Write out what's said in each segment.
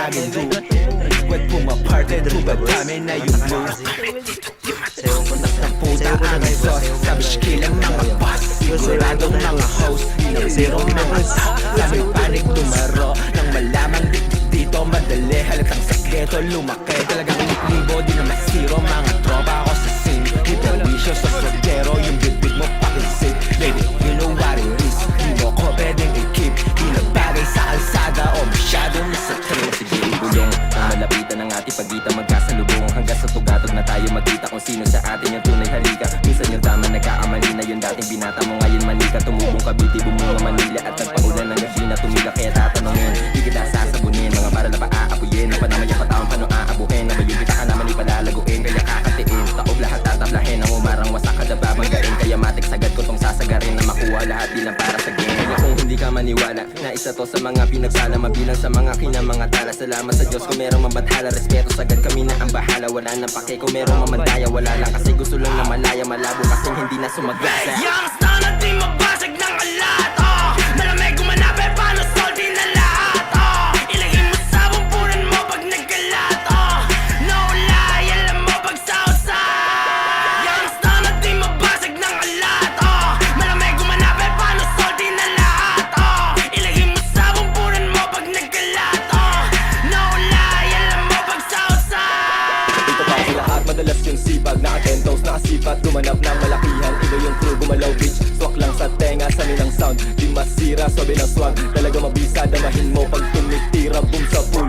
laging do. Wet pumaparte, tubad-dami na yung lose. Punas ng puta ang sauce. Sabi shkilang mga boss, siguradong mga host. Zero mga sabi panig tumaro. Nang malamang dito madali, halatang sekreto lumaki. Talagang libo, di na masiro. Mga tropa ako sa scene, itawisyo sa soltero. Yung bibig mo pakisid, baby, you know what it is. Di mo ko pwedeng i-keep, di na bagay sa kalsada o masyadong nasa trip. Sige ibulong, malapitan ng ating pagitan, magkasalubong hanggang sa tugatog na tayo magkita kung sino sa atin yung tunay halika. Minsan yung tama nagkaamali na yung dating binata mo, ngayon manika. Tumubong Cavite, bumunga Manila at nagpaulan ng gabi na tumila. Kaya tatanungin, di kita sasabunin, mga para na paaapuyin. Ang panamay ang pataong paano aabuhin, na yung kita ka naman ipalalaguin. Kaya kakatiin, taob lahat tatablahin, ang umarang wasak kada babanggain. Kaya matik sagad ko tong sasagarin, na makuha lahat bilang para sa game. Kaya kung hindi ka maniwala, na isa to sa mga pinagsala, mabilang sa mga mga tala. Salamat sa Diyos kung merong mabathala, respeto sagad kami na ang bahala. Wala nang pake kung merong mamandaya, wala lang kasi gusto lang na malaya. Malabo kasing hindi na sumagasa. Yang sana di mabasag ng alat, malamig gumanapin, paano salty na lahat, ilagay mo sa bumpunan mo pag nagkalat, no lie, alam mo pag sausan. Yang sana di mabasag ng alat, malamig gumanapin, paano salty na lahat, ilagay mo sa bumpunan mo pag nagkalat, no lie, alam mo pag sausan. Dito pa sa lahat, madalas yung sipag, naka-10 nakasipat, gumanap ng malakihan. Iba yung crew, gumalaw bitch, swak lang sa tenga, samin ang sound, di masira, sobe ng swag. Talaga mabisa, damahin mo pag tumitira, boom sa pool.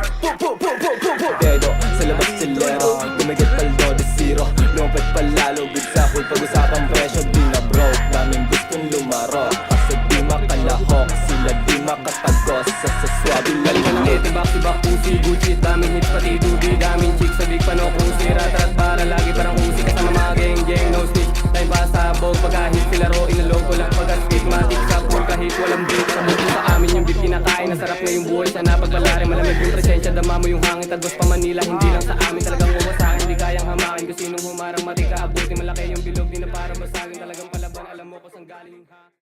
Dedo, sa labas silero, gumigit paldo de zero, lumpet palalo, good sa pool. Pag-usapang presyo, di na broke, daming gustong lumaro, kaso di makalahok, sila di makatagos sa saswabi lalimit. Tibak-tibak pusi, Gucci, daming hits pati dubi, daming chicks sa big pano pusi. Rat-rat para lagi parang usi, kasama mga geng-geng, no snitch. Time pasabog, pagkahit sila ro, inaloko lang pag-stigmatic sa pool. Kahit walang beat, sa mundo sa amin yung beat kinakain. Nasarap na yung buhay, sana pagbalari, malamig yung presensya. Dama mo yung hangin, tagos pa Manila, hindi lang sa amin. Talagang uwasakin, di kayang hamakin. Kung sinong humarang matika, abuti malaki yung bilog, di na para masagin. Talagang palaban, alam mo kung saan galing yung